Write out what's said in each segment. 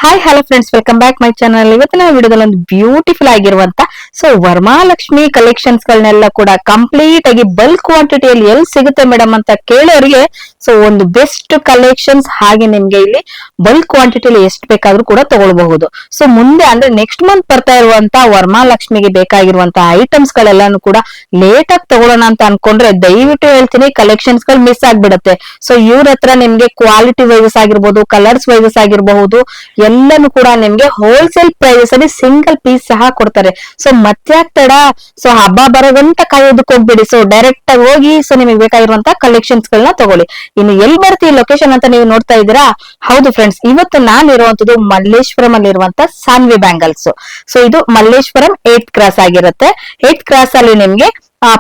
Hi hello friends, welcome back my channel. ಇವತ್ತಿನ ವಿಡಿಯೋದಲ್ಲಿ ಒಂದು ಬ್ಯೂಟಿಫುಲ್ ಆಗಿರುವಂತ ವರಮಹಾಲಕ್ಷ್ಮಿ ಕಲೆಕ್ಷನ್ಸ್ ಗಳನ್ನೆಲ್ಲ ಕೂಡ ಕಂಪ್ಲೀಟ್ ಆಗಿ ಬಲ್ಕ್ ಕ್ವಾಂಟಿಟಿಯಲ್ಲಿ ಎಲ್ಲಿ ಸಿಗುತ್ತೆ ಮೇಡಮ್ ಅಂತ ಕೇಳೋರಿಗೆ ಒಂದು ಬೆಸ್ಟ್ ಕಲೆಕ್ಷನ್ಸ್. ಹಾಗೆ ನಿಮ್ಗೆ ಇಲ್ಲಿ ಬಲ್ಕ್ ಕ್ವಾಂಟಿಟಿಯಲ್ಲಿ ಎಷ್ಟು ಬೇಕಾದ್ರೂ ಕೂಡ ತಗೊಳ್ಬಹುದು. ಮುಂದೆ ಅಂದ್ರೆ ನೆಕ್ಸ್ಟ್ ಮಂತ್ ಬರ್ತಾ ಇರುವಂತ ವರಮಹಾಲಕ್ಷ್ಮಿಗೆ ಬೇಕಾಗಿರುವಂತಹ ಐಟಮ್ಸ್ ಗಳೆಲ್ಲಾನು ಕೂಡ ಲೇಟ್ ಆಗಿ ತಗೊಳ್ಳೋಣ ಅಂತ ಅನ್ಕೊಂಡ್ರೆ ದಯವಿಟ್ಟು ಹೇಳ್ತೀನಿ, ಕಲೆಕ್ಷನ್ಸ್ ಗಳು ಮಿಸ್ ಆಗ್ಬಿಡುತ್ತೆ. ಇವ್ರ ಹತ್ರ ನಿಮ್ಗೆ ಕ್ವಾಲಿಟಿ ವೈಸಸ್ ಆಗಿರ್ಬೋದು, ಕಲರ್ಸ್ ವೈಸಸ್ ಆಗಿರಬಹುದು, ಎಲ್ಲಾನು ಕೂಡ ನಿಮ್ಗೆ ಹೋಲ್ಸೇಲ್ ಪ್ರೈಸ್ ಅಲ್ಲಿ ಸಿಂಗಲ್ ಪೀಸ್ ಸಹ ಕೊಡ್ತಾರೆ. ಮತ್ತ್ಯಾಕ್ ತಡ? ಹಬ್ಬ ಬರೋದಂತ ಕಾಯೋದಕ್ಕೆ ಹೋಗ್ಬೇಡಿ. ಡೈರೆಕ್ಟ್ ಆಗಿ ಹೋಗಿ ನಿಮಗೆ ಬೇಕಾಗಿರುವಂತ ಕಲೆಕ್ಷನ್ಸ್ ಗಳನ್ನ ತಗೊಳ್ಳಿ. ಇನ್ನು ಎಲ್ಲಿ ಬರ್ತೀವಿ ಲೊಕೇಶನ್ ಅಂತ ನೀವು ನೋಡ್ತಾ ಇದ್ದೀರಾ? ಹೌದು ಫ್ರೆಂಡ್ಸ್, ಇವತ್ತು ನಾನು ಇರುವಂತದ್ದು ಮಲ್ಲೇಶ್ವರಂ ಅಲ್ಲಿ ಇರುವಂತ ಸಾನ್ವಿ ಬ್ಯಾಂಗಲ್ಸ್. ಇದು ಮಲ್ಲೇಶ್ವರಂ 8th ಕ್ರಾಸ್ ಆಗಿರುತ್ತೆ. 8th ಕ್ರಾಸ್ ಅಲ್ಲಿ ನಿಮ್ಗೆ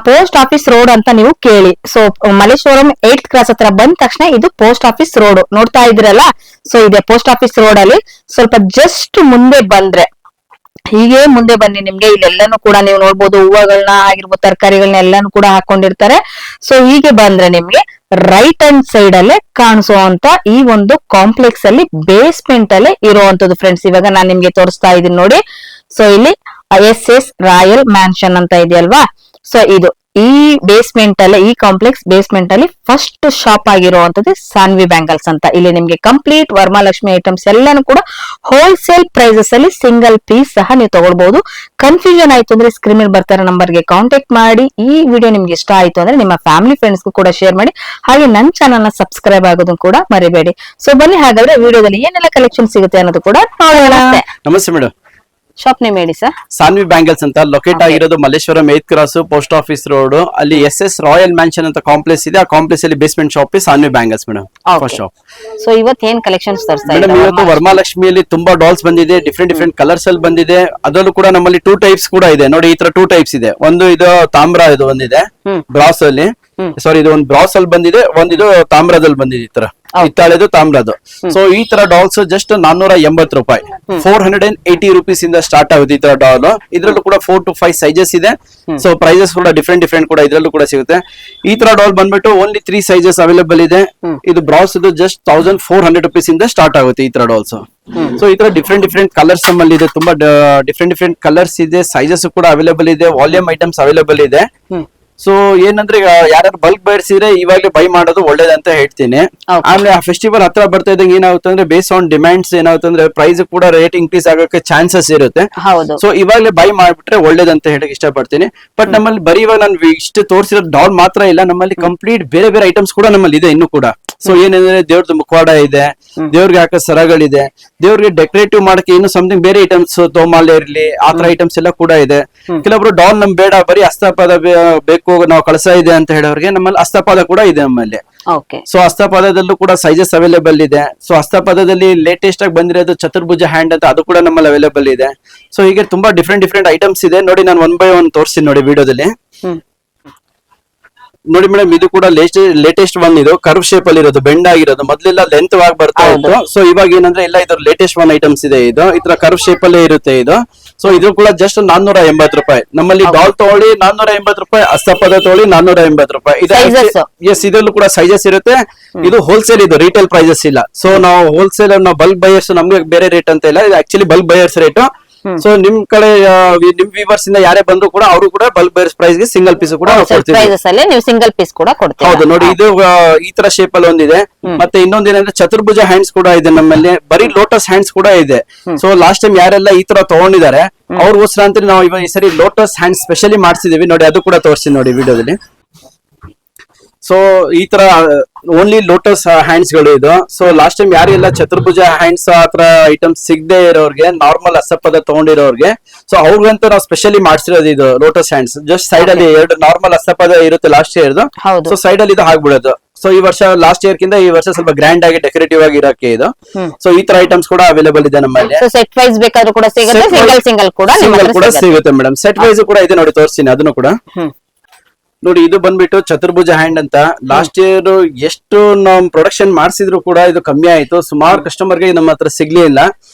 ಪೋಸ್ಟ್ ಆಫೀಸ್ ರೋಡ್ ಅಂತ ನೀವು ಕೇಳಿ. ಮಲ್ಲೇಶ್ವರಂ 8th ಕ್ರಾಸ್ ಹತ್ರ ಬಂದ ತಕ್ಷಣ ಇದು ಪೋಸ್ಟ್ ಆಫೀಸ್ ರೋಡ್ ನೋಡ್ತಾ ಇದ್ರಲ್ಲ. ಇದೆ ಪೋಸ್ಟ್ ಆಫೀಸ್ ರೋಡ್ ಅಲ್ಲಿ ಸ್ವಲ್ಪ ಜಸ್ಟ್ ಮುಂದೆ ಬಂದ್ರೆ, ಹೀಗೆ ಮುಂದೆ ಬನ್ನಿ, ನಿಮ್ಗೆ ಇಲ್ಲೆಲ್ಲಾನು ಕೂಡ ನೀವು ನೋಡ್ಬೋದು, ಹೂವುಗಳನ್ನ ಆಗಿರ್ಬೋದು, ತರಕಾರಿಗಳನ್ನ ಎಲ್ಲಾನು ಕೂಡ ಹಾಕೊಂಡಿರ್ತಾರೆ. ಹೀಗೆ ಬಂದ್ರೆ ನಿಮ್ಗೆ ರೈಟ್ ಹ್ಯಾಂಡ್ ಸೈಡ್ ಅಲ್ಲೇ ಕಾಣಿಸುವಂತ ಈ ಒಂದು ಕಾಂಪ್ಲೆಕ್ಸ್ ಅಲ್ಲಿ ಬೇಸ್ಮೆಂಟ್ ಅಲ್ಲೇ ಇರುವಂತದ್ದು ಫ್ರೆಂಡ್ಸ್. ಇವಾಗ ನಾನು ನಿಮ್ಗೆ ತೋರಿಸ್ತಾ ಇದೀನಿ ನೋಡಿ. ಇಲ್ಲಿ SS ರಾಯಲ್ ಮ್ಯಾನ್ಷನ್ ಅಂತ ಇದೆಯಲ್ವಾ. ಇದು ಈ ಬೇಸ್ಮೆಂಟ್ ಅಲ್ಲೇ, ಈ ಕಾಂಪ್ಲೆಕ್ಸ್ ಬೇಸ್ಮೆಂಟ್ ಅಲ್ಲಿ ಫಸ್ಟ್ ಶಾಪ್ ಆಗಿರುವಂತದ್ದು ಸಾನ್ವಿ ಬ್ಯಾಂಗಲ್ಸ್ ಅಂತ. ಇಲ್ಲಿ ನಿಮ್ಗೆ ಕಂಪ್ಲೀಟ್ ವರಮಹಾಲಕ್ಷ್ಮಿ ಐಟಮ್ಸ್ ಎಲ್ಲಾನು ಕೂಡ ಹೋಲ್ಸೇಲ್ ಪ್ರೈಸಸ್ ಅಲ್ಲಿ ಸಿಂಗಲ್ ಪೀಸ್ ಸಹ ನೀವು ತಗೊಳ್ಬಹುದು. ಕನ್ಫ್ಯೂಷನ್ ಆಯ್ತು ಅಂದ್ರೆ ಸ್ಕ್ರೀನ್ ಮೇಲೆ ಬರ್ತಾರ ನಂಬರ್ಗೆ ಕಾಂಟ್ಯಾಕ್ಟ್ ಮಾಡಿ. ಈ ವಿಡಿಯೋ ನಿಮ್ಗೆ ಇಷ್ಟ ಆಯ್ತು ಅಂದ್ರೆ ನಿಮ್ಮ ಫ್ಯಾಮಿಲಿ ಫ್ರೆಂಡ್ಸ್ಗೂ ಕೂಡ ಶೇರ್ ಮಾಡಿ. ಹಾಗೆ ನನ್ನ ಚಾನಲ್ ನ ಸಬ್ಸ್ಕ್ರೈಬ್ ಆಗೋದನ್ನು ಕೂಡ ಮರಿಬೇಡಿ. ಬನ್ನಿ, ಹಾಗಾದ್ರೆ ವಿಡಿಯೋದಲ್ಲಿ ಏನೆಲ್ಲ ಕಲೆಕ್ಷನ್ ಸಿಗುತ್ತೆ ಅನ್ನೋದು ಕೂಡ ನೋಡೋಣ. ನಮಸ್ತೆ ಮೇಡಮ್. ಶಾಪ್ ನೇಮ್ ಹೇಳಿ ಸರ್. ಸಾನ್ವಿ ಬ್ಯಾಂಗಲ್ಸ್ ಅಂತ ಲೊಕೇಟ್ ಆಗಿರೋದು Malleshwaram 8th cross post office road. ಅಲ್ಲಿ SS ರಾಯಲ್ ಮ್ಯಾನ್ಷನ್ ಅಂತ ಕಾಂಪ್ಲೆಕ್ಸ್ ಇದೆ. ಆ ಕಾಂಪ್ಲೆಕ್ಸ್ ಅಲ್ಲಿ basement shop Saanvi bangles madam, first shop. ಇವತ್ತು ಏನ್ ಕಲೆಕ್ಷನ್ಸ್ ತರಿಸ್ತಾ ಮೇಡಮ್, ಇವತ್ತು ವರಮಹಾಲಕ್ಷ್ಮಿಯಲ್ಲಿ ತುಂಬಾ ಡಾಲ್ಸ್ ಬಂದಿದೆ, ಡಿಫ್ರೆಂಟ್ ಕಲರ್ಸ್ ಅಲ್ಲಿ ಬಂದಿದೆ. ಅದರಲ್ಲೂ ಕೂಡ ನಮ್ಮಲ್ಲಿ 2 ಟೈಪ್ಸ್ ಕೂಡ ಇದೆ ನೋಡಿ. ಈ ತರ 2 ಟೈಪ್ಸ್ ಇದೆ. ಒಂದು ಇದು ತಾಮ್ರ, ಇದು ಒಂದಿದೆ ಬ್ರಾಸ್ ಅಲ್ಲಿ, ಸಾರಿ ಇದು ಒಂದು ಬ್ರಾಸ್ ಅಲ್ಲಿ ಬಂದಿದೆ, ಒಂದಿದು ತಾಮ್ರದಲ್ಲಿ ಬಂದಿದೆ. ಈ ತರ ಹಿತ್ತಾಳೆದು ತಾಮ್ರದು. ಈ ತರ ಡಾಲ್ಸ್ ಜಸ್ಟ್ 480 ರೂಪಾಯಿ, 480 ರುಪೀಸ್ ಇಂದ ಸ್ಟಾರ್ಟ್ ಆಗುತ್ತೆ ಈ ತರ ಡಾಲ್. ಇದ್ರಲ್ಲೂ ಕೂಡ 4 to 5 ಸೈಜಸ್ ಇದೆ. ಪ್ರೈಸಸ್ ಕೂಡ ಡಿಫ್ರೆಂಟ್ ಕೂಡ ಇದ್ರಲ್ಲೂ ಕೂಡ ಸಿಗುತ್ತೆ. ಈ ತರ ಡಾಲ್ ಬಂದ್ಬಿಟ್ಟು ಓನ್ಲಿ 3 ಸೈಜಸ್ ಅವೈಲೇಬಲ್ ಇದೆ. ಇದು ಬ್ರಾಸ್ ಇದು ಜಸ್ಟ್ 1400 ರುಪೀಸ್ ಇಂದ ಸ್ಟಾರ್ಟ್ ಆಗುತ್ತೆ ಈ ತರ ಡಾಲ್ಸ್. ಈ ತರ ಡಿಫ್ರೆಂಟ್ ಕಲರ್ಸ್ ನಮ್ಮಲ್ಲಿ ಇದೆ. ತುಂಬಾ ಡಿಫ್ರೆಂಟ್ ಕಲರ್ಸ್ ಇದೆ, ಸೈಜಸ್ ಕೂಡ ಅವೈಲೇಬಲ್ ಇದೆ, ವಾಲ್ಯೂಮ್ ಐಟಮ್ಸ್ ಅವೈಲೇಬಲ್ ಇದೆ. ಏನಂದ್ರೆ ಯಾರು ಬಲ್ಕ್ ಬೈರ್ಸ್ ಇದ್ರೆ ಇವಾಗಲೇ ಬೈ ಮಾಡೋದು ಒಳ್ಳೇದಂತ ಹೇಳ್ತೀನಿ. ಆಮೇಲೆ ಆ ಫೆಸ್ಟಿವಲ್ ಹತ್ರ ಬರ್ತಾ ಇದ್ದಂಗೆ ಏನಾಗುತ್ತೆ ಅಂದ್ರೆ ಬೇಸ್ ಆನ್ ಡಿಮ್ಯಾಂಡ್ಸ್ ಏನಾಗುತ್ತೆ ಅಂದ್ರೆ ಪ್ರೈಸ್ ಕೂಡ ರೇಟ್ ಇನ್ಕ್ರೀಸ್ ಆಗೋಕೆ ಚಾನ್ಸಸ್ ಇರುತ್ತೆ. ಇವಾಗಲೇ ಬೈ ಮಾಡ್ಬಿಟ್ರೆ ಒಳ್ಳೇದಂತ ಹೇಳಕ್ ಇಷ್ಟಪಡ್ತೀನಿ. ಬಟ್ ನಮ್ಮಲ್ಲಿ ಬರೀ ಇವಾಗ ನಾನು ಇಷ್ಟು ತೋರಿಸಿರೋ ಡಾಲ್ ಮಾತ್ರ ಇಲ್ಲ, ನಮ್ಮಲ್ಲಿ ಕಂಪ್ಲೀಟ್ ಬೇರೆ ಐಟಮ್ಸ್ ಕೂಡ ನಮ್ಮಲ್ಲಿ ಇದೆ ಇನ್ನು ಕೂಡ. ಏನಂದ್ರೆ ದೇವ್ರದ್ದು ಮುಖವಾಡ ಇದೆ, ದೇವ್ರಿಗೆ ಹಾಕೋ ಸರಗಳಿದೆ, ದೇವ್ರಿಗೆ ಡೆಕೋರೇಟಿವ್ ಮಾಡಕ್ಕೆ ಇನ್ನು ಸಮಥಿಂಗ್ ಬೇರೆ ಐಟಮ್ಸ್, ತೋಮಾಲೆ ಇರ್ಲಿ ಆ ತರ ಐಟಮ್ಸ್ ಎಲ್ಲ ಕೂಡ ಇದೆ. ಕೆಲವೊಬ್ರು ಡಾಲ್ ನಮ್ ಬೇಡ, ಬರೀ ಹಸ್ತಪಾದ ಬೇಕು, ನಾವು ಕಳಸ ಇದೆ ಅಂತ ಹೇಳೋರಿಗೆ ನಮ್ಮಲ್ಲಿ ಹಸ್ತಪಾದ ಕೂಡ ಇದೆ ನಮ್ಮಲ್ಲಿ. ಹಸ್ತಪಾದದಲ್ಲೂ ಕೂಡ ಸೈಜಸ್ ಅವೈಲೇಬಲ್ ಇದೆ. ಹಸ್ತಪಾದದಲ್ಲಿ ಲೇಟೆಸ್ಟ್ ಆಗಿ ಬಂದಿರೋದು ಚತುರ್ಭುಜ ಹ್ಯಾಂಡ್ ಅಂತ, ಅದು ಕೂಡ ನಮ್ಮಲ್ಲಿ ಅವೈಲೇಬಲ್ ಇದೆ. ಹೀಗೆ ತುಂಬಾ ಡಿಫ್ರೆಂಟ್ ಐಟಮ್ಸ್ ಇದೆ ನೋಡಿ. ನಾನು 1 by 1 ತೋರಿಸ್ತೀನಿ ನೋಡಿ ವಿಡಿಯೋದಲ್ಲಿ. ನೋಡಿ ಮೇಡಮ್, ಇದು ಕೂಡ ಲೇಟೆಸ್ಟ್ ಒನ್. ಇದು ಕರ್ವ್ ಶೇಪ್ ಅಲ್ಲಿ ಇರೋದು, ಬೆಂಡ್ ಆಗಿರೋದು. ಮೊದ್ಲೆಲ್ಲ ಲೆಂತ್ ಆಗಿ ಬರ್ತಾ ಇತ್ತು. ಇವಾಗ ಏನಂದ್ರೆ ಇಲ್ಲ, ಇದ್ರ ಲೇಟೆಸ್ಟ್ ಒನ್ ಐಟಮ್ಸ್ ಇದೆ. ಇದು ಈ ತರ ಕರ್ವ್ ಶೇಪ್ ಅಲ್ಲೇ ಇರುತ್ತೆ ಇದು. ಇದು ಕೂಡ ಜಸ್ಟ್ 480 ರೂಪಾಯಿ. ನಮ್ಮಲ್ಲಿ ಡಾಲ್ ತಗೊಳ್ಳಿ 480 ರೂಪಾಯಿ, ಹಸ್ತಪದ ತಗೊಳ್ಳಿ 480 ರೂಪಾಯಿ. ಇದರಲ್ಲೂ ಕೂಡ ಸೈಜಸ್ ಇರುತ್ತೆ. ಇದು ಹೋಲ್ಸೇಲ್, ಇದು ರಿಟೇಲ್ ಪ್ರೈಸಸ್ ಇಲ್ಲ. ನಾವು ಹೋಲ್ಸೇಲ್, ನಾವು ಬಲ್ಕ್ ಬೈಯರ್ಸ್, ನಮ್ಗೆ ಬೇರೆ ರೇಟ್ ಅಂತ ಇಲ್ಲ. ಇದು ಆಕ್ಚುಲಿ ಬಲ್ಕ್ ಬೈಯರ್ಸ್ ರೇಟ್. ನಿಮ್ ಕಡೆ ನಿಮ್ ವ್ಯೂವರ್ಸ್ ಇಂದ ಯಾರೇ ಬಂದ್ರು ಕೂಡ ಅವರು ಕೂಡ ಬಲ್ಕ್ ಬೈಯರ್ಸ್ ಪ್ರೈಸ್ ಗೆ ಸಿಂಗಲ್ ಪೀಸ್ ಕೂಡ ಸಿಂಗಲ್ ಪೀಸ್ ಕೂಡ ಕೊಡ್ತೀವಿ. ಹೌದು ನೋಡಿ, ಇದು ಈ ತರ ಶೇಪ್ ಅಲ್ಲಿ ಒಂದಿದೆ. ಮತ್ತೆ ಇನ್ನೊಂದೇನಂದ್ರೆ ಚತುರ್ಭುಜ ಹ್ಯಾಂಡ್ಸ್ ಕೂಡ ಇದೆ ನಮ್ಮಲ್ಲಿ. ಬರೀ ಲೋಟಸ್ ಹ್ಯಾಂಡ್ಸ್ ಕೂಡ ಇದೆ. ಲಾಸ್ಟ್ ಟೈಮ್ ಯಾರೆಲ್ಲ ಈ ತರ ತಗೊಂಡಿದ್ದಾರೆ ಅವ್ರಿಗೋಸ್ಕರ ಅಂತ ನಾವು ಇವಾಗ ಈ ಸರಿ ಲೋಟಸ್ ಹ್ಯಾಂಡ್ಸ್ ಸ್ಪೆಷಲಿ ಮಾಡ್ಸಿದೀವಿ ನೋಡಿ. ಅದು ಕೂಡ ತೋರಿಸ್ತೀನಿ ನೋಡಿ ವಿಡಿಯೋದಲ್ಲಿ. ಈ ತರ ಓನ್ಲಿ ಲೋಟಸ್ ಹ್ಯಾಂಡ್ಸ್ ಗಳು ಇದು. ಲಾಸ್ಟ್ ಟೈಮ್ ಯಾರೆಲ್ಲ ಚತುರ್ಭುಜ ಹ್ಯಾಂಡ್ಸ್ ಆತರ ಐಟಮ್ಸ್ ಸಿಗದೆ ಇರೋರ್ಗೆ, ನಾರ್ಮಲ್ ಹಸ್ತಪದ ತಗೊಂಡಿರೋರ್ಗೆ, ಅವ್ರಿಗಂತೂ ನಾವು ಸ್ಪೆಷಲಿ ಮಾಡ್ಸಿರೋದು ಇದು ಲೋಟಸ್ ಹ್ಯಾಂಡ್ಸ್. ಜಸ್ಟ್ ಸೈಡ್ ಅಲ್ಲಿ 2 ನಾರ್ಮಲ್ ಹಸ್ತಪದ ಇರುತ್ತೆ ಲಾಸ್ಟ್ ಇಯರ್ದು. ಸೈಡ್ ಅಲ್ಲಿ ಇದು ಹಾಕ್ಬಿಡೋದು. ಈ ವರ್ಷ ಲಾಸ್ಟ್ ಇಯರ್ ಕಿಂತ ಈ ವರ್ಷ ಸ್ವಲ್ಪ ಗ್ರ್ಯಾಂಡ್ ಆಗಿ ಡೆಕೋರೇಟಿವ್ ಆಗಿ ಇರಕ್ಕೆ ಇದು. ಈ ತರ ಐಟಮ್ಸ್ ಕೂಡ ಅವೈಲೇಬಲ್ ಇದೆ ನಮ್ಮಲ್ಲಿ. ಸೆಟ್ ವೈಸ್ ಬೇಕಾದ್ರೂ ಕೂಡ ಸಿಗುತ್ತೆ, ಸಿಂಗಲ್ ಕೂಡ ಸಿಗುತ್ತೆ ಮೇಡಮ್. ಸೆಟ್ ವೈಸ್ ಕೂಡ ಇದೆ ನೋಡಿ, ತೋರಿಸ್ತೀನಿ ಅದನ್ನು ಕೂಡ. ನೋಡಿ ಇದು ಬಂದ್ಬಿಟ್ಟು ಚತುರ್ಭುಜ ಹ್ಯಾಂಡ್ ಅಂತ. ಲಾಸ್ಟ್ ಇಯರ್ ಎಷ್ಟು ನಮ್ ಪ್ರೊಡಕ್ಷನ್ ಮಾಡಿಸಿದ್ರು ಕೂಡ ಇದು ಕಮ್ಮಿ ಆಯ್ತು, ಸುಮಾರು ಕಸ್ಟಮರ್ ಗೆ ನಮ್ಮ ಹತ್ರ ಸಿಗ್ಲಿಲ್ಲ.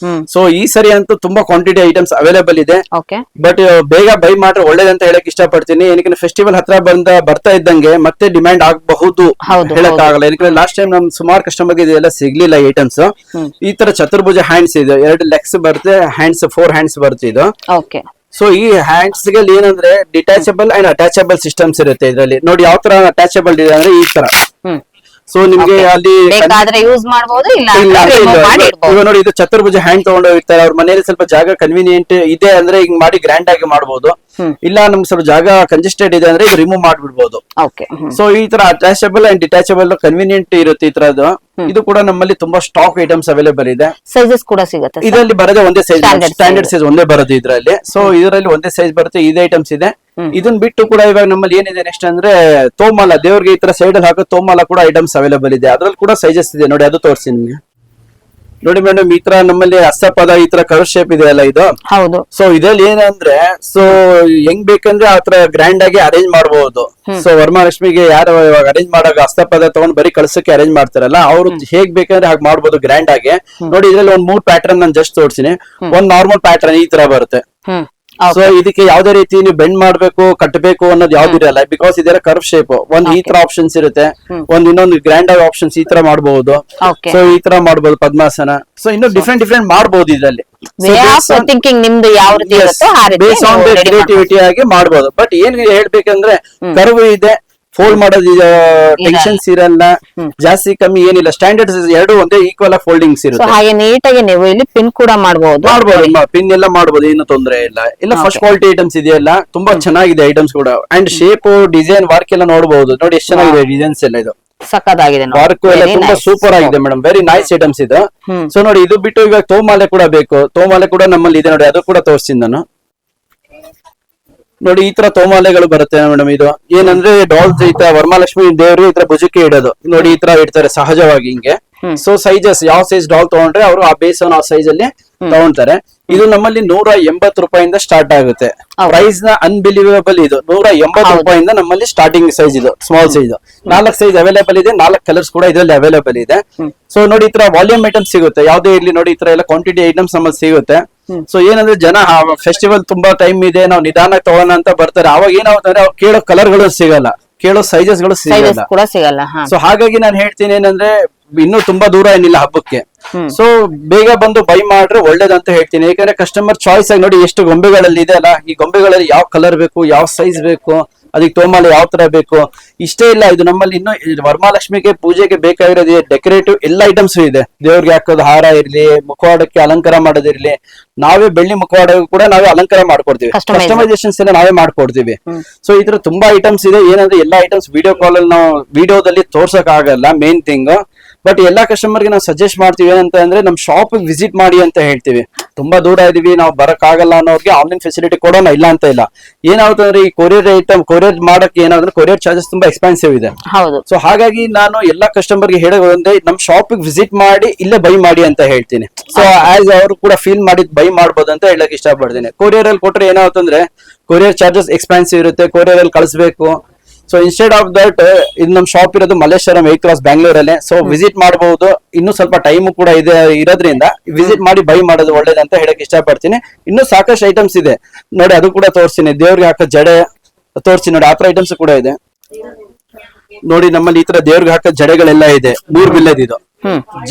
ಸೊ ಈ ಸರಿ ಅಂತೂ ತುಂಬಾ ಕ್ವಾಂಟಿಟಿ ಐಟಮ್ಸ್ ಅವೈಲೇಬಲ್ ಇದೆ. ಓಕೆ. ಬಟ್ ಬೇಗ ಬೈ ಮಾಡ್ರೆ ಒಳ್ಳೇದಂತ ಹೇಳಕ್ ಇಷ್ಟಪಡ್ತೀನಿ. ಏನಕ್ಕೆ ಫೆಸ್ಟಿವಲ್ ಹತ್ರ ಬರ್ತಾ ಇದ್ದಂಗೆ ಮತ್ತೆ ಡಿಮ್ಯಾಂಡ್ ಆಗಬಹುದು ಹೇಳಕ್ ಆಗಲ್ಲ. ಏನಕ್ಕೆ ಲಾಸ್ಟ್ ಟೈಮ್ ನಮ್ ಸುಮಾರು ಕಸ್ಟಮರ್ ಗೆ ಇದೆಲ್ಲ ಸಿಗ್ಲಿಲ್ಲ ಐಟಮ್ಸ್. ಈ ತರ ಚತುರ್ಭುಜ ಹ್ಯಾಂಡ್ಸ್ ಇದೆ, 2 ಲೆಗ್ಸ್ ಬರುತ್ತೆ, ಹ್ಯಾಂಡ್ಸ್ 4 ಹ್ಯಾಂಡ್ಸ್ ಬರುತ್ತೆ ಇದು. ಓಕೆ. ಸೊ ಈ ಹ್ಯಾಂಡ್ಸ್ ಗೆ ಏನಂದ್ರೆ ಡಿಟ್ಯಾಚಬಲ್ ಅಂಡ್ ಅಟ್ಯಾಚಬಲ್ ಸಿಸ್ಟಮ್ಸ್ ಇರುತ್ತೆ ಇದರಲ್ಲಿ. ನೋಡಿ ಯಾವ ತರ ಅಟ್ಯಾಚಬಲ್ ಇದೆ ಅಂದ್ರೆ ಈ ತರ. ಸೊ ನಿಮ್ಗೆ ಅಲ್ಲಿ ಬೇಕಾದ್ರೆ ಯೂಸ್ ಮಾಡಬಹುದು, ಇಲ್ಲ ಇವಾಗ ನೋಡಿ ಇದು ಚತುರ್ಭುಜ ಹ್ಯಾಂಡ್ ತಗೊಂಡು ಹೋಗ್ತಾರೆ ಅವ್ರ ಮನೆಯಲ್ಲಿ. ಸ್ವಲ್ಪ ಜಾಗ ಕನ್ವೀನಿಯಂಟ್ ಇದೆ ಅಂದ್ರೆ ಹಿಂಗ್ ಮಾಡಿ ಗ್ರ್ಯಾಂಡ್ ಆಗಿ ಮಾಡಬಹುದು. ಇಲ್ಲ ನಮ್ಗೆ ಸ್ವಲ್ಪ ಜಾಗ ಕಂಜೆಸ್ಟೆಡ್ ಇದೆ ಅಂದ್ರೆ ಇದು ರಿಮೂವ್ ಮಾಡ್ಬಿಡ್ಬೋದು. ಸೊ ಈ ತರ ಅಟ್ಯಾಚಬಲ್ ಅಂಡ್ ಡಿಟ್ಯಾಚಬಲ್ ಕನ್ವೀನಿಯಂಟ್ ಇರುತ್ತೆ ಈ ತರದ್ದು. ಇದು ಕೂಡ ನಮ್ಮಲ್ಲಿ ತುಂಬಾ ಸ್ಟಾಕ್ ಐಟಮ್ಸ್ ಅವೈಲೇಬಲ್ ಇದೆ. ಸೈಜಸ್ ಕೂಡ ಸಿಗುತ್ತೆ ಇದರಲ್ಲಿ ಬರೋದೇ ಒಂದೇ ಸೈಜ್, ಸ್ಟ್ಯಾಂಡರ್ಡ್ ಸೈಜ್ ಒಂದೇ ಬರೋದು ಇದರಲ್ಲಿ. ಸೊ ಇದರಲ್ಲಿ ಒಂದೇ ಸೈಜ್ ಬರುತ್ತೆ, ಇದೇ ಐಟಮ್ಸ್ ಇದೆ. ಇದನ್ನ ಬಿಟ್ಟು ಕೂಡ ಇವಾಗ ನಮ್ಮಲ್ಲಿ ಏನಿದೆ ನೆಕ್ಸ್ಟ್ ಅಂದ್ರೆ ತೋಮಾಲ, ದೇವ್ರಿಗೆ ಈ ತರ ಸೈಡ್ ಅಲ್ಲಿ ಹಾಕೋ ತೋಮಾಲ ಕೂಡ ಐಟಮ್ಸ್ ಅವೈಲೇಬಲ್ ಇದೆ. ಅದ್ರಲ್ಲಿ ಕೂಡ ಸೈಜಸ್ ಇದೆ ನೋಡಿ, ಅದು ತೋರಿಸಿ ನಿಮ್ಗೆ. ನೋಡಿ ಮೇಡಮ್, ಈ ತರ ನಮ್ಮಲ್ಲಿ ಹಸ್ತಪದ ಈ ತರ ಕರ್ವ್ ಶೇಪ್ ಇದೆ ಅಲ್ಲ ಇದು. ಹೌದು. ಸೊ ಇದ್ರಲ್ಲಿ ಏನಂದ್ರೆ ಸೊ ಹೆಂಗ್ ಬೇಕಂದ್ರೆ ಆತರ ಗ್ರ್ಯಾಂಡ್ ಆಗಿ ಅರೇಂಜ್ ಮಾಡಬಹುದು. ಸೊ ವರಮಹಾಲಕ್ಷ್ಮಿಗೆ ಯಾರು ಇವಾಗ ಅರೇಂಜ್ ಮಾಡಾಗ ಹಸ್ತಪದ ತಗೊಂಡ್ ಬರೀ ಕಳ್ಸಕ್ಕೆ ಅರೇಂಜ್ ಮಾಡ್ತಾರಲ್ಲ, ಅವ್ರು ಹೇಗ್ ಬೇಕಂದ್ರೆ ಹಾಗೆ ಮಾಡ್ಬೋದು ಗ್ರ್ಯಾಂಡ್ ಆಗಿ. ನೋಡಿ ಇದ್ರಲ್ಲಿ ಒಂದ್ 3 ಪ್ಯಾಟರ್ನ್ ನಾನು ಜಸ್ಟ್ ತೋರಿಸಿನಿ. ಒಂದ್ ನಾರ್ಮಲ್ ಪ್ಯಾಟರ್ನ್ ಈ ತರ ಬರುತ್ತೆ. ಸೊ ಇದಕ್ಕೆ ಯಾವ್ದೇ ರೀತಿ ನೀವು ಬೆಂಡ್ ಮಾಡ್ಬೇಕು ಕಟ್ಟಬೇಕು ಅನ್ನೋದು ಯಾವ್ದಿರಲ್ಲ, ಬಿಕಾಸ್ ಇದೆಲ್ಲ ಕರ್ವ್ ಶೇಪ್. ಒಂದ್ ಈ ತರ ಆಪ್ಷನ್ಸ್ ಇರುತ್ತೆ, ಇನ್ನೊಂದು ಗ್ರ್ಯಾಂಡ್ ಆಗಿ ಆಪ್ಷನ್ಸ್ ಈ ತರ ಮಾಡಬಹುದು. ಸೊ ಈ ತರ ಮಾಡಬಹುದು ಪದ್ಮಾಸನ. ಸೊ ಇನ್ನು ಡಿಫ್ರೆಂಟ್ ಮಾಡಬಹುದು ಇದರಲ್ಲಿ. ನಿಮ್ದು ಯಾವ ರೀತಿ ಬೇಸ್ ಆನ್ ಕ್ರಿಯೇಟಿವಿಟಿ ಆಗಿ ಮಾಡಬಹುದು. ಬಟ್ ಏನ್ ಹೇಳ್ಬೇಕಂದ್ರೆ ಕರ್ವ್ ಇದೆ, ಫೋಲ್ಡ್ ಮಾಡೋದು ಟೆನ್ಷನ್ಸ್ ಇರಲ್ಲ, ಜಾಸ್ತಿ ಕಮ್ಮಿ ಏನಿಲ್ಲ. ಸ್ಟ್ಯಾಂಡರ್ಡ್ಸ್ ಎರಡು ಒಂದೇ ಈಕ್ವಲ್ ಆಗಿ ಫೋಲ್ಡಿಂಗ್ಸ್ ಇರುತ್ತೆ. ಹಾಗೆ ನೀಟಾಗಿ ನೀವು ಇಲ್ಲಿ ಪಿನ್ ಕೂಡ ಮಾಡಬಹುದು. ಪಿನ್ ಎಲ್ಲ ಮಾಡಬಹುದು, ಏನು ತೊಂದರೆ ಇಲ್ಲ. ಇಲ್ಲ ಫಸ್ಟ್ ಕ್ವಾಲಿಟಿ ಐಟಮ್ಸ್ ಇದೆಯಲ್ಲ, ತುಂಬಾ ಚೆನ್ನಾಗಿದೆ ಐಟಮ್ಸ್ ಕೂಡ. ಅಂಡ್ ಶೇಪ್ ಡಿಸೈನ್ ವರ್ಕ್ ಎಲ್ಲ ನೋಡಬಹುದು. ನೋಡಿ ಎಷ್ಟು ಚೆನ್ನಾಗಿದೆ ಡಿಸೈನ್ಸ್ ಎಲ್ಲ. ಇದು ಸಕ್ಕತ್ತಾಗಿದೆ, ವರ್ಕ್ ಎಲ್ಲ ತುಂಬಾ ಸೂಪರ್ ಆಗಿದೆ ಮೇಡಮ್, ವೆರಿ ನೈಸ್ ಐಟಮ್ಸ್ ಇದು. ಸೊ ನೋಡಿ ಇದು ಬಿಟ್ಟು ಇವಾಗ ತೋಮಾಲೆ ಕೂಡ ಬೇಕು. ತೋಮಾಲೆ ಕೂಡ ನಮ್ಮಲ್ಲಿ ಇದೆ ನೋಡಿ, ಅದು ಕೂಡ ತೋರಿಸ್ತೀನಿ ನಾನು. ನೋಡಿ ಈ ತರ ತೋಮಾಲೆಗಳು ಬರುತ್ತೆ ಮೇಡಮ್. ಇದು ಏನಂದ್ರೆ ಡಾಲ್ಸ್ ಈ ತರ ವರಮಹಾಲಕ್ಷ್ಮಿ ದೇವರು ಈ ತರ ಭುಜಕ್ಕೆ ಇಡೋದು. ನೋಡಿ ಈ ತರ ಇಡ್ತಾರೆ ಸಹಜವಾಗಿ ಹಿಂಗೆ. ಸೊ ಸೈಜಸ್ ಯಾವ ಸೈಜ್ ಡಾಲ್ ತಗೊಂಡ್ರೆ ಅವರು ಆ ಬೇಸ್ ಆ ಸೈಜ್ ಅಲ್ಲಿ ತಗೊಂತಾರೆ. ಇದು ನಮ್ಮಲ್ಲಿ 180 ರೂಪಾಯಿಂದ ಸ್ಟಾರ್ಟ್ ಆಗುತ್ತೆ. ಪ್ರೈಸ್ ನ ಅನ್ಬಿಲೀವಬಲ್. ಇದು 180 ರೂಪಾಯಿಂದ ನಮ್ಮಲ್ಲಿ ಸ್ಟಾರ್ಟಿಂಗ್ ಸೈಜ್ ಇದು, ಸ್ಮಾಲ್ ಸೈಜ್. 4 ಸೈಜ್ ಅವೈಲೇಬಲ್ ಇದೆ, 4 ಕಲರ್ಸ್ ಕೂಡ ಇದರಲ್ಲಿ ಅವೈಲೇಬಲ್ ಇದೆ. ಸೊ ನೋಡಿ ಈ ತರ ವಾಲ್ಯೂಮ್ ಐಟಮ್ಸ್ ಸಿಗುತ್ತೆ, ಯಾವ್ದೇ ಇರ್ಲಿ. ನೋಡಿ ಈ ತರ ಎಲ್ಲ ಕ್ವಾಂಟಿಟಿ ಐಟಮ್ಸ್ ನಮ್ಮಲ್ಲಿ ಸಿಗುತ್ತೆ. ಸೊ ಏನಂದ್ರೆ ಜನ ಫೆಸ್ಟಿವಲ್ ತುಂಬಾ ಟೈಮ್ ಇದೆ, ನಾವು ನಿಧಾನಕ್ಕೆ ತಗೋಣ ಅಂತ ಬರ್ತಾರೆ. ಅವಾಗ ಏನಾಗುತ್ತೆ ಅವ್ರು ಕೇಳೋ ಕಲರ್ ಗಳು ಸಿಗಲ್ಲ, ಕೇಳೋ ಸೈಜಸ್ ಗಳು ಸಿಗಲ್ಲ. ಸೊ ಹಾಗಾಗಿ ನಾನು ಹೇಳ್ತೀನಿ ಏನಂದ್ರೆ ಇನ್ನೂ ತುಂಬಾ ದೂರ ಏನಿಲ್ಲ ಹಬ್ಬಕ್ಕೆ. ಸೊ ಬೇಗ ಬಂದು ಬೈ ಮಾಡ್ರೆ ಒಳ್ಳೇದಂತ ಹೇಳ್ತೀನಿ. ಯಾಕಂದ್ರೆ ಕಸ್ಟಮರ್ ಚಾಯ್ಸ್ ಆಗಿ ನೋಡಿ ಎಷ್ಟು ಗೊಂಬೆಗಳಲ್ಲಿ ಇದೆ ಅಲ್ಲ, ಈ ಗೊಂಬೆಗಳಲ್ಲಿ ಯಾವ ಕಲರ್ ಬೇಕು, ಯಾವ ಸೈಜ್ ಬೇಕು, ಅದಕ್ಕೆ ತೋಮಾಲೆ ಯಾವ ತರ ಬೇಕು, ಇಷ್ಟೇ ಇಲ್ಲ. ಇದು ನಮ್ಮಲ್ಲಿ ಇನ್ನು ವರಮಹಾಲಕ್ಷ್ಮಿಗೆ ಪೂಜೆಗೆ ಬೇಕಾಗಿರೋದು ಡೆಕೋರೇಟಿವ್ ಎಲ್ಲ ಐಟಮ್ಸ್ ಇದೆ. ದೇವ್ರಿಗೆ ಹಾಕೋದು ಹಾರ ಇರ್ಲಿ, ಮುಖವಾಡಕ್ಕೆ ಅಲಂಕಾರ ಮಾಡೋದಿರ್ಲಿ, ನಾವೇ ಬೆಳ್ಳಿ ಮುಖವಾಡ ಕೂಡ ನಾವೇ ಅಲಂಕಾರ ಮಾಡ್ಕೊಡ್ತೀವಿ. ಕಸ್ಟಮೈಸೇಷನ್ಸ್ ಎಲ್ಲ ನಾವೇ ಮಾಡ್ಕೊಡ್ತೀವಿ. ಸೊ ಈ ತರ ತುಂಬಾ ಐಟಮ್ಸ್ ಇದೆ. ಏನಂದ್ರೆ ಎಲ್ಲಾ ಐಟಮ್ಸ್ ವಿಡಿಯೋ ಕಾಲ್ ಅಲ್ಲಿ ನಾವು ವಿಡಿಯೋದಲ್ಲಿ ತೋರ್ಸಕ್ ಆಗಲ್ಲ, ಮೇನ್ ಥಿಂಗ್. ಬಟ್ ಎಲ್ಲಾ ಕಸ್ಟಮರ್ಗೆ ನಾವು ಸಜೆಸ್ಟ್ ಮಾಡ್ತೀವಿ ಏನಂತ ಅಂದ್ರೆ ನಮ್ ಶಾಪ್ ವಿಸಿಟ್ ಮಾಡಿ ಅಂತ ಹೇಳ್ತೀವಿ. ತುಂಬಾ ದೂರ ಇದೀವಿ, ನಾವು ಬರಕ್ ಆಗಲ್ಲ ಅನ್ನೋರಿಗೆ ಆನ್ಲೈನ್ ಫೆಸಿಲಿಟಿ ಕೊಡೋಣ, ಇಲ್ಲ ಅಂತ ಇಲ್ಲ. ಏನಾಗುತ್ತೆ ಅಂದ್ರೆ ಈ ಕೊರಿಯರ್ ಐಟಮ್ ಕೊರಿಯರ್ ಮಾಡಕ್ಕೆ ಏನಾದ್ರೆ ಕೊರಿಯರ್ ಚಾರ್ಜಸ್ ತುಂಬಾ ಎಕ್ಸ್ಪೆನ್ಸಿವ್ ಇದೆ. ಸೊ ಹಾಗಾಗಿ ನಾನು ಎಲ್ಲಾ ಕಸ್ಟಮರ್ಗೆ ಹೇಳೋದಂದ್ರೆ ನಮ್ ಶಾಪ್ ವಿಸಿಟ್ ಮಾಡಿ ಇಲ್ಲೇ ಬೈ ಮಾಡಿ ಅಂತ ಹೇಳ್ತೀನಿ. ಸೊ ಆಸ್ ಅವರು ಕೂಡ ಫೀಲ್ ಮಾಡಿ ಬೈ ಮಾಡ್ಬೋದು ಅಂತ ಹೇಳಕ್ ಇಷ್ಟಪಡ್ತೀನಿ. ಕೊರಿಯರ್ ಅಲ್ಲಿ ಕೊಟ್ರೆ ಏನಾಗುತ್ತಂದ್ರೆ ಕೊರಿಯರ್ ಚಾರ್ಜಸ್ ಎಕ್ಸ್ಪೆನ್ಸಿವ್ ಇರುತ್ತೆ, ಕೊರಿಯರ್ ಅಲ್ಲಿ ಕಳಿಸ್ಬೇಕು. ಸೊ ಇನ್ಸ್ಟೆಡ್ ಆಫ್ ದಟ್ ಇದು ನಮ್ ಶಾಪ್ ಇರೋದು ಮಲ್ಲೇಶ್ವರಂ 8 ಕ್ರಾಸ್ ಬ್ಯಾಂಗ್ಳೂರಲ್ಲೇ. ಸೊ ವಿಸಿಟ್ ಮಾಡಬಹುದು, ಇನ್ನು ಸ್ವಲ್ಪ ಟೈಮ್ ಕೂಡ ಇದೆ ಇರೋದ್ರಿಂದ ವಿಸಿಟ್ ಮಾಡಿ ಬೈ ಮಾಡೋದು ಒಳ್ಳೇದಂತ ಹೇಳಕ್ ಇಷ್ಟಪಡ್ತೀನಿ. ಇನ್ನು ಸಾಕಷ್ಟು ಐಟಮ್ಸ್ ಇದೆ ನೋಡಿ, ಅದು ಕೂಡ ತೋರಿಸ್ತೀನಿ. ದೇವ್ರಿಗೆ ಹಾಕೋ ಜಡೆ ತೋರಿಸ್ತೀನಿ ನೋಡಿ, ಆತರ ಐಟಮ್ಸ್ ಕೂಡ ಇದೆ ನೋಡಿ. ನಮ್ಮಲ್ಲಿ ಈ ತರ ದೇವ್ರಿಗೆ ಹಾಕೋ ಜಡೆಗಳೆಲ್ಲ ಇದೆ. 100 ಬಿಲ್ಲದ್ ಇದು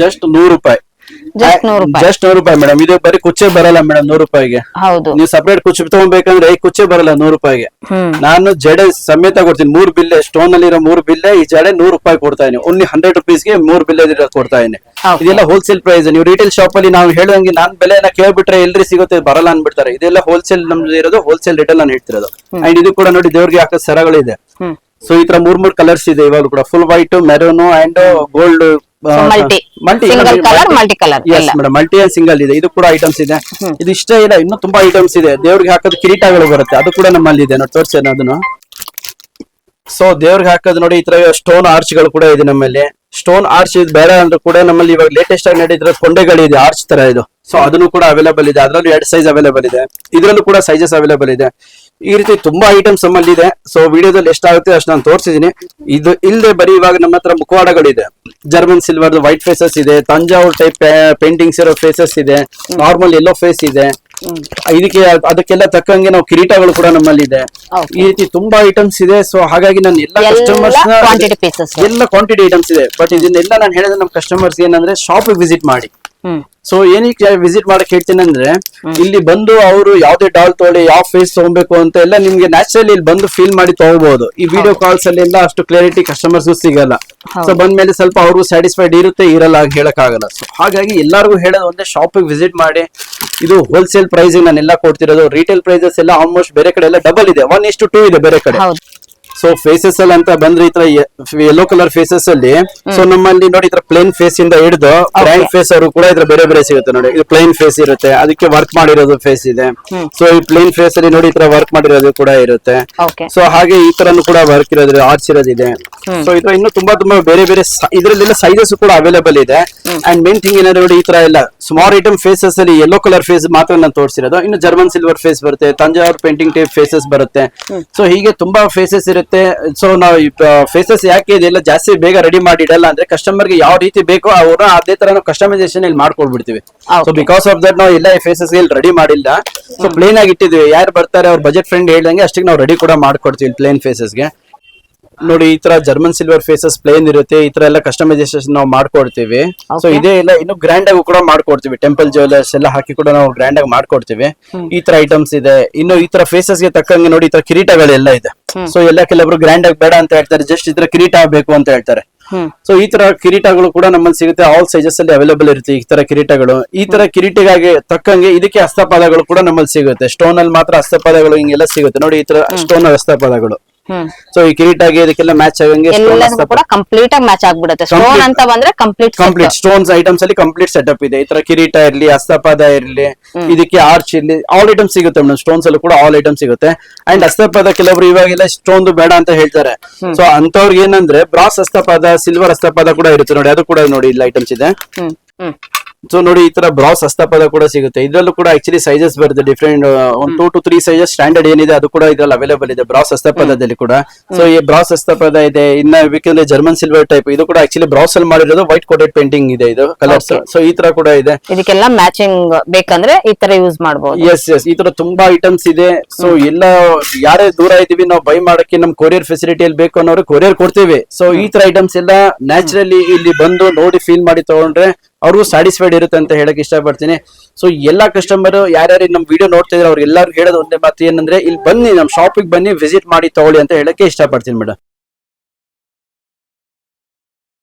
ಜಸ್ಟ್ 100 ರೂಪಾಯಿ. ಜಸ್ಟ್ 100 ರೂಪಾಯಿ ಮೇಡಮ್. ಇದು ಬರೀ ಕುಚ್ಚೆ ಬರಲ್ಲ ಮೇಡಮ್ 100 ರೂಪಾಯಿಗೆ. ನೀವು ಸಪರೇಟ್ ಕುಚ್ಚೆ ತಗೋಬೇಕಂದ್ರೆ ಈ ಕುಚ್ಚೆ ಬರಲ್ಲ 100 ರೂಪಾಯಿಗೆ. ನಾನು ಜಡೆ ಸಮೇತ ಕೊಡ್ತೀನಿ. 3 ಬಿಲ್ಲೆ ಸ್ಟೋನ್ ಅಲ್ಲಿ ಇರೋ 3 ಬಿಲ್ಲೆ ಈ ಜಡೆ 100 ರೂಪಾಯಿ ಕೊಡ್ತಾ ಇದೀನಿ. ಓನ್ಲಿ 100 ರುಪೀಸ್ಗೆ 3 ಬಿಲ್ಲೆ ಕೊಡ್ತಾ ಇದೀನಿ. ಇದೆಲ್ಲ ಹೋಲ್ಸೇಲ್ ಪ್ರೈಸ್. ನೀವು ರಿಟೇಲ್ ಶಾಪ್ ಅಲ್ಲಿ ನಾವು ಹೇಳುವಂಗೆ ನಾನ್ ಬೆಲೆನ ಕೇಳ್ಬಿಟ್ರೆ ಎಲ್ರಿ ಸಿಗುತ್ತೆ ಬರಲ್ಲ ಅನ್ಬಿಡ್ತಾರೆ. ಇದೆಲ್ಲ ಹೋಲ್ಸೇಲ್ ನಮ್ದು ಇರೋದು, ಹೋಲ್ಸೇಲ್ ರೇಟಲ್ಲಿ ನಾನು ಹೇಳ್ತಿರೋದು. ಅಂಡ್ ಇದು ಕೂಡ ನೋಡಿ ದೇವ್ರಿಗೆ ಹಾಕೋ ಸರಗಳಿದೆ. ಸೊ ಈ ತರ 3 ಕಲರ್ಸ್ ಇದೆ ಇವಾಗ ಕೂಡ, full white, maroon and gold, multi and single ಇದೆ. ಇದು ಕೂಡ ಐಟಮ್ಸ್ ಇದೆ. ಇದು ಇಷ್ಟೇ ಇಲ್ಲ, ಇನ್ನು ತುಂಬಾ ಐಟಮ್ಸ್ ಇದೆ. ದೇವ್ರಿಗೆ ಹಾಕೋದು ಕಿರೀಟಗಳು ಬರುತ್ತೆ, ಅದು ಕೂಡ ನಮ್ಮಲ್ಲಿ ಇದೆ ನೋಡಿ, ತೋರಿಸಿ ಅದನ್ನು. ಸೊ ದೇವ್ರಿಗೆ ಹಾಕೋದು ನೋಡಿ ಈ ತರ ಸ್ಟೋನ್ ಆರ್ಚ್ ಗಳು ಕೂಡ ಇದೆ ನಮ್ಮಲ್ಲಿ. ಸ್ಟೋನ್ ಆರ್ಚ್ ಇದು ಬೇಡ ಅಂದ್ರೆ ಕೂಡ ನಮ್ಮಲ್ಲಿ ಇವಾಗ ಲೇಟೆಸ್ಟ್ ಆಗಿ ನಡೀತಿರೋ ಕೊಂಡೆಗಳಿದೆ ಆರ್ಚ್ ತರ ಇದು. ಸೊ ಅದನ್ನು ಕೂಡ ಅವೈಲೇಬಲ್ ಇದೆ. ಅದರಲ್ಲೂ 2 ಸೈಜ್ ಅವೈಲೇಬಲ್ ಇದೆ. ಇದರಲ್ಲೂ ಕೂಡ ಸೈಜಸ್ ಅವೈಲೇಬಲ್ ಇದೆ. ಈ ರೀತಿ ತುಂಬಾ ಐಟಮ್ಸ್ ನಮ್ಮಲ್ಲಿ ಇದೆ. ಸೊ ವಿಡಿಯೋದಲ್ಲಿ ಎಷ್ಟಾಗುತ್ತೆ ಅಷ್ಟು ನಾನು ತೋರಿಸಿದೀನಿ. ಇದು ಇಲ್ಲದೆ ಬರೀ ಇವಾಗ ನಮ್ಮ ಹತ್ರ ಮುಖವಾಡಗಳಿದೆ. ಜರ್ಮನ್ ಸಿಲ್ವರ್ ವೈಟ್ ಫೇಸಸ್ ಇದೆ, ತಂಜಾವೂರ್ ಟೈಪ್ ಪೇಂಟಿಂಗ್ಸ್ ಇರೋ ಫೇಸಸ್ ಇದೆ, ನಾರ್ಮಲ್ ಯೆಲ್ಲೋ ಫೇಸ್ ಇದೆ. ಅದಕ್ಕೆಲ್ಲ ತಕ್ಕಂಗೆ ನಾವು ಕಿರೀಟಗಳು ಕೂಡ ನಮ್ಮಲ್ಲಿ ಇದೆ. ಈ ರೀತಿ ತುಂಬಾ ಐಟಮ್ಸ್ ಇದೆ. ಸೊ ಹಾಗಾಗಿ ನಾನು ಎಲ್ಲ ಕಸ್ಟಮರ್ಸ್ ಎಲ್ಲ ಕ್ವಾಂಟಿಟಿ ಐಟಮ್ಸ್ ಇದೆ. ಬಟ್ ಇದನ್ನೆಲ್ಲ ನಾನು ಹೇಳಿದ್ರೆ ನಮ್ಮ ಕಸ್ಟಮರ್ಸ್ ಏನಂದ್ರೆ ಶಾಪ್ ವಿಸಿಟ್ ಮಾಡಿ. ಸೊ ಏನಕ್ಕೆ ವಿಸಿಟ್ ಮಾಡಕ್ ಹೇಳ್ತೀನಿ ಅಂದ್ರೆ ಇಲ್ಲಿ ಬಂದು ಅವರು ಯಾವ್ದೇ ಡಾಲ್ ತೊಗೊಳ್ಳಿ, ಯಾವ ಫೇಸ್ ತಗೊಬೇಕು ಅಂತ ಎಲ್ಲ ನಿಮ್ಗೆ ನ್ಯಾಚುರಲಿ ಇಲ್ಲಿ ಬಂದು ಫೀಲ್ ಮಾಡಿ ತಗೋಬಹುದು. ಈ ವಿಡಿಯೋ ಕಾಲ್ಸ್ ಅಲ್ಲಿ ಎಲ್ಲ ಅಷ್ಟು ಕ್ಲಾರಿಟಿ ಕಸ್ಟಮರ್ಸ್ ಸಿಗಲ್ಲ. ಸೊ ಬಂದ್ಮೇಲೆ ಸ್ವಲ್ಪ ಅವ್ರಿಗೂ ಸ್ಯಾಟಿಸ್ಫೈಡ್ ಇರುತ್ತೆ, ಇರಲ್ಲ ಅಂತ ಹೇಳಕ್ ಆಗಲ್ಲ. ಸೊ ಹಾಗಾಗಿ ಎಲ್ಲರಿಗೂ ಹೇಳೋದು ಒಂದೇ, ಶಾಪ್ ವಿಸಿಟ್ ಮಾಡಿ. ಇದು ಹೋಲ್ಸೇಲ್ ಪ್ರೈಸ್ ನಾನೆಲ್ಲ ಕೊಡ್ತಿರೋದು. ರಿಟೇಲ್ ಪ್ರೈಸಸ್ ಎಲ್ಲ ಆಲ್ಮೋಸ್ಟ್ ಬೇರೆ ಕಡೆ ಎಲ್ಲ ಡಬಲ್ ಇದೆ, 1:2 ಇದೆ ಬೇರೆ ಕಡೆ. ಸೊ ಫೇಸಸ್ ಅಲ್ಲಿ ಅಂತ ಬಂದ್ರೆ ಈ ತರ ಯೆಲ್ಲೋ ಕಲರ್ ಫೇಸಸ್ ಅಲ್ಲಿ ಸೊ ನಮ್ಮಲ್ಲಿ ನೋಡಿ ಈ ತರ ಪ್ಲೇನ್ ಫೇಸ್ ಇಂದ ಹಿಡಿದು ಬ್ರ್ಯಾಂಡ್ ಫೇಸ್ ಅವರು ಕೂಡ ಇದ್ರ ಬೇರೆ ಬೇರೆ ಸಿಗುತ್ತೆ. ನೋಡಿ ಇದು ಪ್ಲೇನ್ ಫೇಸ್ ಇರುತ್ತೆ, ಅದಕ್ಕೆ ವರ್ಕ್ ಮಾಡಿರೋದು ಫೇಸ್ ಇದೆ. ಸೊ ಈ ಪ್ಲೇನ್ ಫೇಸ್ ಅಲ್ಲಿ ನೋಡಿ ಈ ತರ ವರ್ಕ್ ಮಾಡಿರೋದು ಕೂಡ ಇರುತ್ತೆ. ಸೊ ಹಾಗೆ ಈ ತರನು ಕೂಡ ವರ್ಕ್ ಇರೋದು, ಆರ್ಚ್ ಇರೋದಿದೆ. ಸೊ ಈ ತರ ಇನ್ನು ತುಂಬಾ ಬೇರೆ ಬೇರೆ ಇದ್ರಲ್ಲೆಲ್ಲ ಸೈಜಸ್ ಕೂಡ ಅವೈಲೇಬಲ್ ಇದೆ. ಅಂಡ್ ಮೇನ್ ಥಿಂಗ್ ಏನಾದ್ರು ನೋಡಿ ಈ ತರ ಎಲ್ಲ ಸ್ಮಾಲ್ ಐಟಮ್ ಫೇಸಸ್ ಅಲ್ಲಿ ಯೆಲ್ಲೋ ಕಲರ್ ಫೇಸ್ ಮಾತ್ರ ನಾನು ತೋರಿಸಿರೋದು. ಇನ್ನು ಜರ್ಮನ್ ಸಿಲ್ವರ್ ಫೇಸ್ ಬರುತ್ತೆ, ತಂಜಾವೂರ್ ಪೇಂಟಿಂಗ್ ಟೈಪ್ ಫೇಸಸ್ ಬರುತ್ತೆ. ಸೊ ಹೀಗೆ ತುಂಬಾ ಫೇಸಸ್ ಇರುತ್ತೆ. ಸೊ ನಾವು ಫೇಸಸ್ ಯಾಕೆ ಇದೆಲ್ಲ ಜಾಸ್ತಿ ಬೇಗ ರೆಡಿ ಮಾಡಿ ಇಡಲ್ಲ ಅಂದ್ರೆ ಕಸ್ಟಮರ್ ಗೆ ಯಾವ ರೀತಿ ಬೇಕೋ ಅವ್ರ ಅದೇ ತರ ನಾವು ಕಸ್ಟಮೈಸೇಷನ್ ಇಲ್ಲಿ ಮಾಡ್ಕೊಡ್ಬಿಡ್ತೀವಿ. ಸೊ ಬಿಕಾಸ್ ಆಫ್ ದಟ್ ನಾವು ಎಲ್ಲ ಫೇಸಸ್ ಇಲ್ಲಿ ರೆಡಿ ಮಾಡಿಲ್ಲ. ಸೊ ಪ್ಲೇನ್ ಆಗಿ ಇಟ್ಟಿದ್ವಿ. ಯಾರು ಬರ್ತಾರೆ ಅವ್ರ ಬಜೆಟ್ ಫ್ರೆಂಡ್ ಹೇಳ್ದಂಗೆ ಅಷ್ಟಕ್ಕೆ ನಾವು ರೆಡಿ ಕೂಡ ಮಾಡ್ಕೊಡ್ತೀವಿ ಪ್ಲೇನ್ ಫೇಸಸ್ಗೆ. ನೋಡಿ ಈ ತರ ಜರ್ಮನ್ ಸಿಲ್ವರ್ ಫೇಸಸ್ ಪ್ಲೇನ್ ಇರುತ್ತೆ. ಈ ತರ ಎಲ್ಲ ಕಸ್ಟಮೈಸೇಷನ್ ನಾವು ಮಾಡ್ಕೊಡ್ತೀವಿ. ಸೊ ಇದೇ ಇಲ್ಲ ಇನ್ನು ಗ್ರ್ಯಾಂಡ್ ಆಗಿ ಕೂಡ ಮಾಡ್ಕೊಡ್ತೀವಿ. ಟೆಂಪಲ್ ಜ್ಯುವೆಲರ್ಸ್ ಎಲ್ಲ ಹಾಕಿ ಕೂಡ ನಾವು ಗ್ರ್ಯಾಂಡ್ ಆಗಿ ಮಾಡ್ಕೊಡ್ತೀವಿ. ಈ ತರ ಐಟಮ್ಸ್ ಇದೆ. ಇನ್ನು ಈ ತರ ಫೇಸಸ್ ಗೆ ತಕ್ಕಂಗೆ ನೋಡಿ ಈ ತರ ಕಿರೀಟಗಳೆಲ್ಲ ಇದೆ. ಸೊ ಎಲ್ಲ ಕೆಲವರು ಗ್ರ್ಯಾಂಡ್ ಆಗಿ ಬೇಡ ಅಂತ ಹೇಳ್ತಾರೆ, ಜಸ್ಟ್ ಈ ತರ ಕಿರೀಟ ಬೇಕು ಅಂತ ಹೇಳ್ತಾರೆ. ಸೊ ಈ ತರ ಕಿರೀಟಗಳು ಕೂಡ ನಮ್ಮಲ್ಲಿ ಸಿಗುತ್ತೆ. ಆಲ್ ಸೈಜಸ್ ಅಲ್ಲಿ ಅವೈಲೇಬಲ್ ಇರುತ್ತೆ ಈ ತರ ಕಿರೀಟಗಳು. ಈ ತರ ಕಿರೀಟಿಗಾಗಿ ತಕ್ಕಂಗೆ ಇದಕ್ಕೆ ಹಸ್ತಪಾದಗಳು ಕೂಡ ನಮ್ಮಲ್ಲಿ ಸಿಗುತ್ತೆ. ಸ್ಟೋನ್ ಅಲ್ಲಿ ಮಾತ್ರ ಹಸ್ತಪಾದಗಳು ಹಿಂಗೆಲ್ಲ ಸಿಗುತ್ತೆ. ನೋಡಿ ಈ ತರ ಸ್ಟೋನ್ ಹಸ್ತಪಾದಗಳು. ಸೊ ಈ ಕಿರೀಟಾಗಿ ಇದಕ್ಕೆಲ್ಲ ಮ್ಯಾಚ್ ಆಗಂಗೆ ಕಂಪ್ಲೀಟ್ ಆಗಿ ಮ್ಯಾಚ್ ಆಗ್ಬಿಡುತ್ತೆ. ಸ್ಟೋನ್ ಅಂತ ಬಂದ್ರೆ ಕಂಪ್ಲೀಟ್ ಸ್ಟೋನ್ಸ್ ಐಟಮ್ಸ್ ಅಲ್ಲಿ ಕಂಪ್ಲೀಟ್ ಸೆಟಪ್ ಇದೆ. ಈ ತರ ಕಿರೀಟ ಇರ್ಲಿ, ಹಸ್ತಪಾದ ಇರ್ಲಿ, ಇದಕ್ಕೆ ಆರ್ಚ್ ಇರ್ಲಿ, ಆಲ್ ಐಟಮ್ಸ್ ಸಿಗುತ್ತೆ ಮೇಡಮ್. ಸ್ಟೋನ್ಸ್ ಅಲ್ಲೂ ಕೂಡ ಆಲ್ ಐಟಮ್ಸ್ ಸಿಗುತ್ತೆ. ಅಂಡ್ ಹಸ್ತಪಾದ ಕೆಲವರು ಇವಾಗೆಲ್ಲ ಸ್ಟೋನ್ ಬೇಡ ಅಂತ ಹೇಳ್ತಾರೆ. ಸೊ ಅಂತವ್ರಿಗೆ ಏನಂದ್ರೆ ಬ್ರಾಸ್ ಹಸ್ತಪಾದ, ಸಿಲ್ವರ್ ಹಸ್ತಪಾದ ಕೂಡ ಇರುತ್ತೆ. ನೋಡಿ ಅದು ಕೂಡ ನೋಡಿ ಇಲ್ಲಿ ಐಟಮ್ಸ್ ಇದೆ. ಸೊ ನೋಡಿ ಈ ತರ ಬ್ರಾಸ್ ಹಸ್ತಪಾದ ಕೂಡ ಸಿಗುತ್ತೆ. ಇದ್ರಲ್ಲೂ ಕೂಡ ಆಕ್ಚುಲಿ ಸೈಜಸ್ ಬರುತ್ತೆ ಡಿಫ್ರೆಂಟ್. 2 to 3 ಸೈಜಸ್ ಸ್ಟ್ಯಾಂಡರ್ಡ್ ಏನಿದೆ ಅದು ಕೂಡ ಇದ್ರಲ್ಲಿ ಅವೈಲೇಬಲ್ ಇದೆ ಬ್ರಾಸ್ ಹಸ್ತಪಾದದಲ್ಲಿ ಕೂಡ. ಸೊ ಈ ಬ್ರಾಸ್ ಹಸ್ತಪಾದ ಇದೆ. ಇನ್ನ ಬೇಕಂದ್ರೆ ಜರ್ಮನ್ ಸಿಲ್ವರ್ ಟೈಪ್, ಇದು ಕೂಡ ಆಕ್ಚುಲಿ ಬ್ರಾಸ್ ಅಲ್ಲಿ ಮಾಡಿರೋದು, ವೈಟ್ ಕೋಟೆಡ್ ಪೇಂಟಿಂಗ್ ಇದೆ ಇದು ಕಲರ್ಸ್. ಸೊ ಈ ತರ ಕೂಡ ಇದೆ. ಇದಕ್ಕೆಲ್ಲ ಮ್ಯಾಚಿಂಗ್ ಬೇಕಂದ್ರೆ ಈ ತರ ಯೂಸ್ ಮಾಡಬಹುದು. ಎಸ್ ಈ ತರ ತುಂಬಾ ಐಟಮ್ಸ್ ಇದೆ. ಸೊ ಎಲ್ಲ ಯಾರೇ ದೂರ ಇದೀವಿ ನಾವು ಬೈ ಮಾಡಕ್ಕೆ ನಮ್ ಕೊರಿಯರ್ ಫೆಸಿಲಿಟಿಯಲ್ಲಿ ಬೇಕು ಅನ್ನೋರು ಕೊರಿಯರ್ ಕೊಡ್ತೀವಿ. ಸೊ ಈ ತರ ಐಟಮ್ಸ್ ಎಲ್ಲ ನ್ಯಾಚುರಲಿ ಇಲ್ಲಿ ಬಂದು ನೋಡಿ ಫೀಲ್ ಮಾಡಿ ತಗೊಂಡ್ರೆ ಅವ್ರಿಗೂ ಸ್ಯಾಟಿಸ್ಫೈಡ್ ಇರುತ್ತೆ ಅಂತ ಹೇಳಕ್ ಇಷ್ಟಪಡ್ತೀನಿ. ಸೊ ಎಲ್ಲಾ ಕಸ್ಟಮರ್ ಯಾರ್ಯಾರು ನಮ್ ವಿಡಿಯೋ ನೋಡ್ತಾ ಇದ್ರೆ ಅವ್ರಿಗೆಲ್ಲರಿಗೂ ಹೇಳೋದು ಒಂದೇ ಮಾತು ಏನಂದ್ರೆ, ಇಲ್ಲಿ ಬನ್ನಿ ನಮ್ ಶಾಪಿಗೆ ಬನ್ನಿ, ವಿಸಿಟ್ ಮಾಡಿ ತಗೊಳ್ಳಿ ಅಂತ ಹೇಳಕ್ಕೆ ಇಷ್ಟಪಡ್ತೀನಿ ಮೇಡಮ್.